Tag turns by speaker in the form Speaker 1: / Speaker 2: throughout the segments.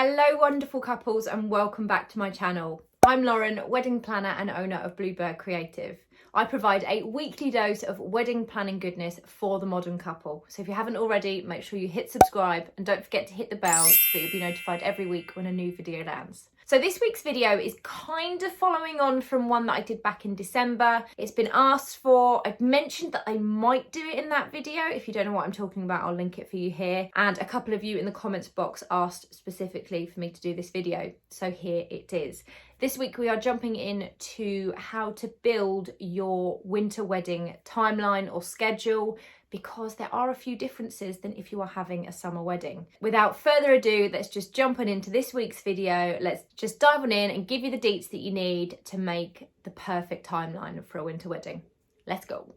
Speaker 1: Hello wonderful couples and welcome back to my channel. I'm Lauren, wedding planner and owner of Bluebird Creative. I provide a weekly dose of wedding planning goodness for the modern couple. So if you haven't already, make sure you hit subscribe and don't forget to hit the bell so that you'll be notified every week when a new video lands. So this week's video is kind of following on from one that I did back in December. It's been asked for. I've mentioned that I might do it in that video. If you don't know what I'm talking about, I'll link it for you here. And a couple of you in the comments box asked specifically for me to do this video. So here it is. This week we are jumping into how to build your winter wedding timeline or schedule, because there are a few differences than if you are having a summer wedding. Without further ado, let's just jump on into this week's video. Let's just dive on in and give you the deets that you need to make the perfect timeline for a winter wedding. Let's go.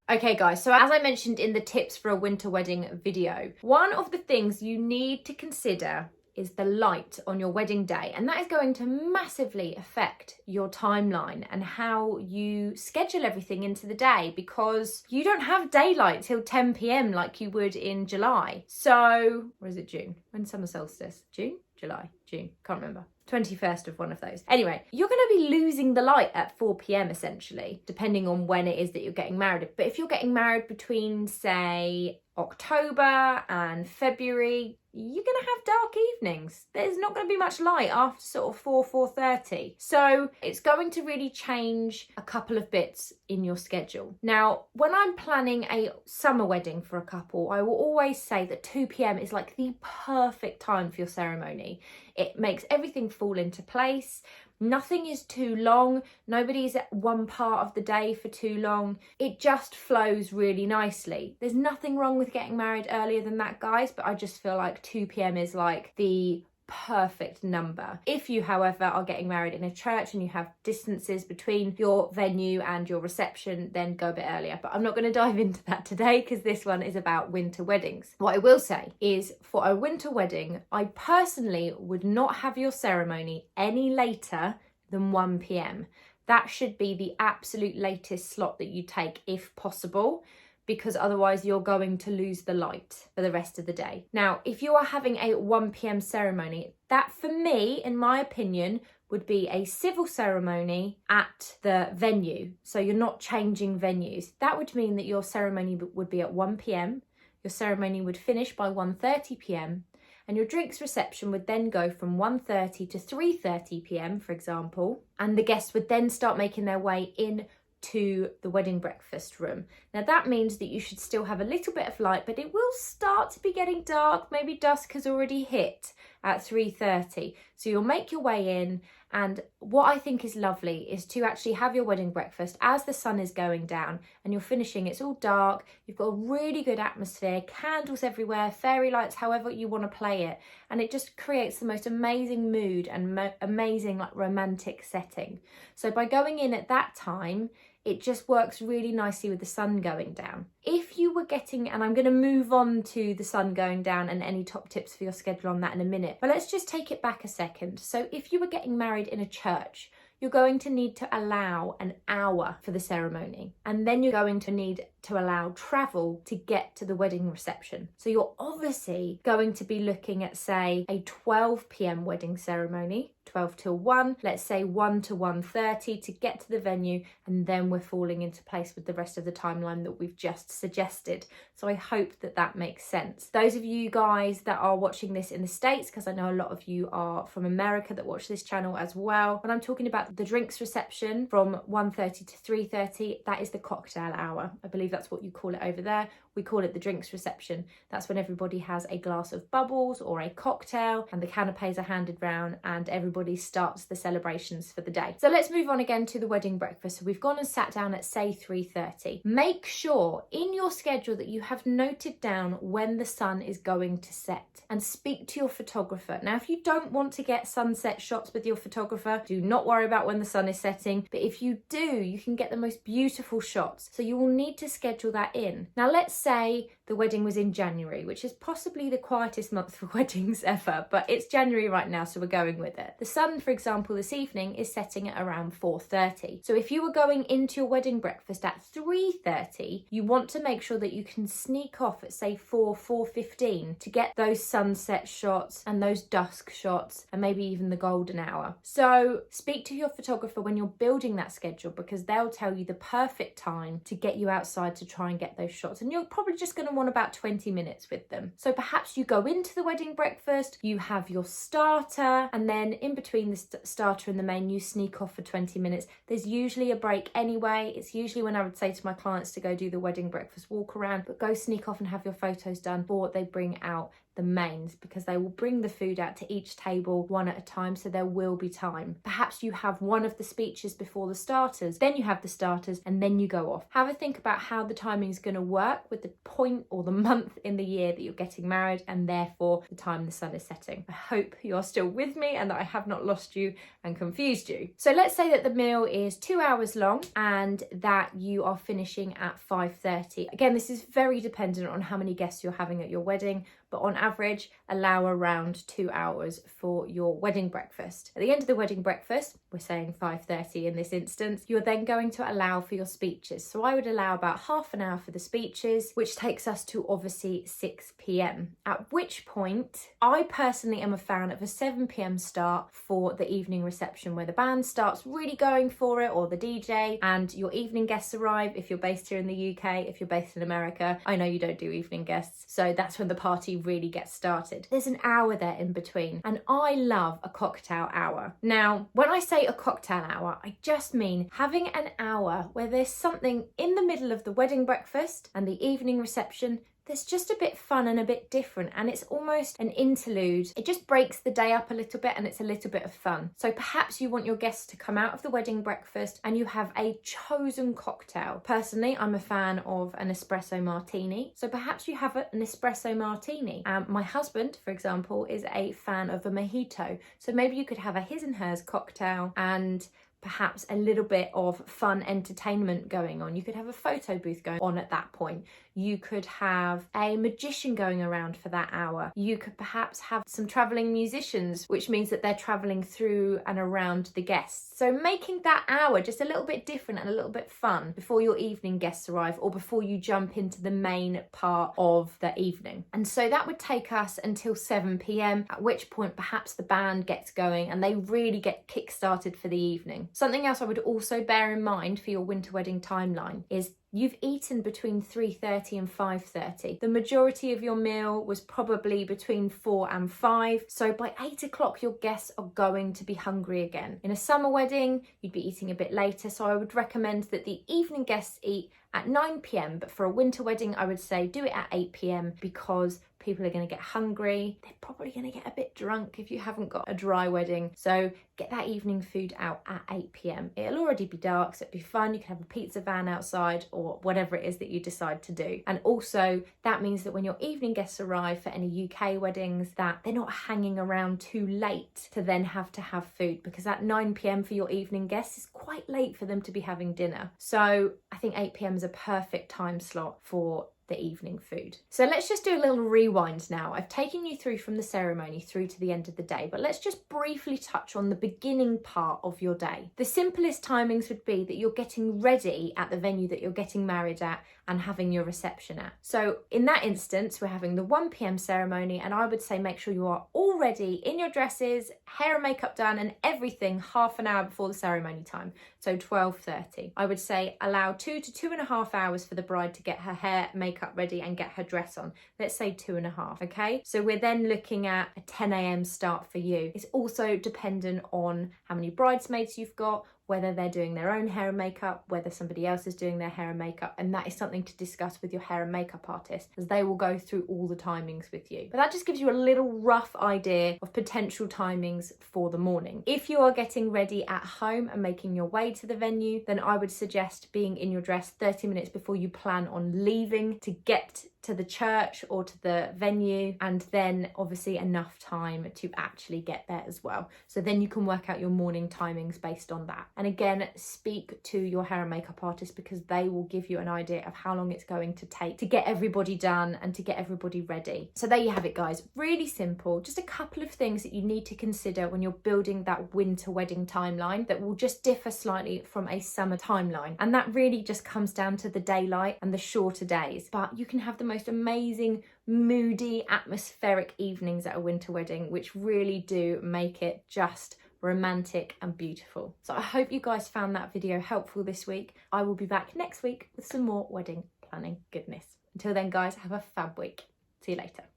Speaker 1: Okay guys, so as I mentioned in the tips for a winter wedding video, one of the things you need to consider is the light on your wedding day, and that is going to massively affect your timeline and how you schedule everything into the day, because you don't have daylight till 10 p.m. like you would in July. So, or is it June? When's summer solstice? June? July? June? Can't remember. 21st of one of those. Anyway, you're going to be losing the light at 4 p.m. essentially, depending on when it is that you're getting married. But if you're getting married between, say, October and February, you're going to have dark evenings. There's not going to be much light after sort of 4:30. So it's going to really change a couple of bits in your schedule. Now, when I'm planning a summer wedding for a couple, I will always say that 2 p.m. is like the perfect time for your ceremony. It makes everything fall into place. Nothing is too long. Nobody's at one part of the day for too long. It just flows really nicely. There's nothing wrong with getting married earlier than that, guys, but I just feel like 2 p.m. is like the perfect number. If you, however, are getting married in a church and you have distances between your venue and your reception, then go a bit earlier. But I'm not going to dive into that today because this one is about winter weddings. What I will say is, for a winter wedding, I personally would not have your ceremony any later than 1 p.m. That should be the absolute latest slot that you take if possible, because otherwise you're going to lose the light for the rest of the day. Now, if you are having a 1 p.m. ceremony, that for me, in my opinion, would be a civil ceremony at the venue. So you're not changing venues. That would mean that your ceremony would be at 1 p.m. Your ceremony would finish by 1:30 p.m. and your drinks reception would then go from 1:30 to 3:30 p.m, for example. And the guests would then start making their way in to the wedding breakfast room. Now that means that you should still have a little bit of light, but it will start to be getting dark. Maybe dusk has already hit at 3:30. So you'll make your way in, and what I think is lovely is to actually have your wedding breakfast as the sun is going down and you're finishing. It's all dark, you've got a really good atmosphere, candles everywhere, fairy lights, however you want to play it, and it just creates the most amazing mood and amazing like romantic setting. So by going in at that time, it just works really nicely with the sun going down. If you were getting, and I'm going to move on to the sun going down and any top tips for your schedule on that in a minute, but let's just take it back a second. So if you were getting married in a church, you're going to need to allow an hour for the ceremony, and then you're going to need to allow travel to get to the wedding reception. So you're obviously going to be looking at, say, a 12 p.m. wedding ceremony, 12 till 1, let's say 1 to 1:30 to get to the venue, and then we're falling into place with the rest of the timeline that we've just suggested. So I hope that that makes sense. Those of you guys that are watching this in the States, because I know a lot of you are from America that watch this channel as well, when I'm talking about the drinks reception from 1:30 to 3:30, that is the cocktail hour. I believe that's what you call it over there. We call it the drinks reception. That's when everybody has a glass of bubbles or a cocktail and the canapes are handed round and everybody starts the celebrations for the day. So let's move on again to the wedding breakfast. So we've gone and sat down at, say, 3:30. Make sure in your schedule that you have noted down when the sun is going to set, and speak to your photographer. Now, if you don't want to get sunset shots with your photographer, do not worry about when the sun is setting. But if you do, you can get the most beautiful shots. So you will need to schedule schedule that in. Now, let's say the wedding was in January, which is possibly the quietest month for weddings ever, but it's January right now, so we're going with it. The sun, for example, this evening is setting at around 4:30. So if you were going into your wedding breakfast at 3:30, you want to make sure that you can sneak off at say 4:15 to get those sunset shots and those dusk shots and maybe even the golden hour. So speak to your photographer when you're building that schedule, because they'll tell you the perfect time to get you outside to try and get those shots. And you're probably just going to want about 20 minutes with them. So perhaps you go into the wedding breakfast, you have your starter, and then in between the starter and the main, you sneak off for 20 minutes. There's usually a break anyway. It's usually when I would say to my clients to go do the wedding breakfast walk around, but go sneak off and have your photos done before they bring out the mains, because they will bring the food out to each table one at a time, so there will be time. Perhaps you have one of the speeches before the starters, then you have the starters, and then you go off. Have a think about how the timing is going to work with the point or the month in the year that you're getting married, and therefore the time the sun is setting. I hope you're still with me and that I have not lost you and confused you. So let's say that the meal is 2 hours long and that you are finishing at 5:30. Again, this is very dependent on how many guests you're having at your wedding, but on average, allow around 2 hours for your wedding breakfast. At the end of the wedding breakfast, we're saying 5:30 in this instance, you're then going to allow for your speeches. So I would allow about half an hour for the speeches, which takes us to obviously 6 p.m. At which point, I personally am a fan of a 7 p.m. start for the evening reception, where the band starts really going for it, or the DJ, and your evening guests arrive if you're based here in the UK. If you're based in America, I know you don't do evening guests, so that's when the party really gets started. There's an hour there in between, and I love a cocktail hour. Now, when I say a cocktail hour, I just mean having an hour where there's something in the middle of the wedding breakfast and the evening reception that's just a bit fun and a bit different, and it's almost an interlude. It just breaks the day up a little bit and it's a little bit of fun. So perhaps you want your guests to come out of the wedding breakfast and you have a chosen cocktail. Personally, I'm a fan of an espresso martini, so perhaps you have an espresso martini. My husband, for example, is a fan of a mojito, so maybe you could have a his and hers cocktail and perhaps a little bit of fun entertainment going on. You could have a photo booth going on at that point. You could have a magician going around for that hour. You could perhaps have some traveling musicians, which means that they're traveling through and around the guests. So making that hour just a little bit different and a little bit fun before your evening guests arrive, or before you jump into the main part of the evening. And so that would take us until 7 p.m, at which point perhaps the band gets going and they really get kick-started for the evening. Something else I would also bear in mind for your winter wedding timeline is you've eaten between 3:30 and 5:30. The majority of your meal was probably between 4 and 5. So by 8 o'clock, your guests are going to be hungry again. In a summer wedding, you'd be eating a bit later. So I would recommend that the evening guests eat at 9 p.m. But for a winter wedding, I would say do it at 8 p.m. because people are going to get hungry. They're probably going to get a bit drunk if you haven't got a dry wedding. So get that evening food out at 8 p.m. It'll already be dark, so it'd be fun. You can have a pizza van outside or whatever it is that you decide to do. And also that means that when your evening guests arrive for any UK weddings, that they're not hanging around too late to then have to have food, because at 9 p.m. for your evening guests is quite late for them to be having dinner. So I think 8 p.m. is a perfect time slot for the evening food. So let's just do a little rewind now. I've taken you through from the ceremony through to the end of the day, but let's just briefly touch on the beginning part of your day. The simplest timings would be that you're getting ready at the venue that you're getting married at and having your reception at. So in that instance, we're having the 1 p.m. ceremony, and I would say make sure you are all ready in your dresses, hair and makeup done and everything half an hour before the ceremony time. So 12:30. I would say allow 2 to 2.5 hours for the bride to get her hair, makeup ready and get her dress on. Let's say 2.5, okay? So we're then looking at a 10 a.m. start for you. It's also dependent on how many bridesmaids you've got, whether they're doing their own hair and makeup, whether somebody else is doing their hair and makeup, and that is something to discuss with your hair and makeup artist, as they will go through all the timings with you. But that just gives you a little rough idea of potential timings for the morning. If you are getting ready at home and making your way to the venue, then I would suggest being in your dress 30 minutes before you plan on leaving to get to the church or to the venue, and then obviously enough time to actually get there as well. So then you can work out your morning timings based on that. And again, speak to your hair and makeup artist, because they will give you an idea of how long it's going to take to get everybody done and to get everybody ready. So there you have it, guys. Really simple. Just a couple of things that you need to consider when you're building that winter wedding timeline that will just differ slightly from a summer timeline. And that really just comes down to the daylight and the shorter days. But you can have the most amazing, moody, atmospheric evenings at a winter wedding, which really do make it just romantic and beautiful. So I hope you guys found that video helpful this week. I will be back next week with some more wedding planning goodness. Until then, guys, have a fab week. See you later.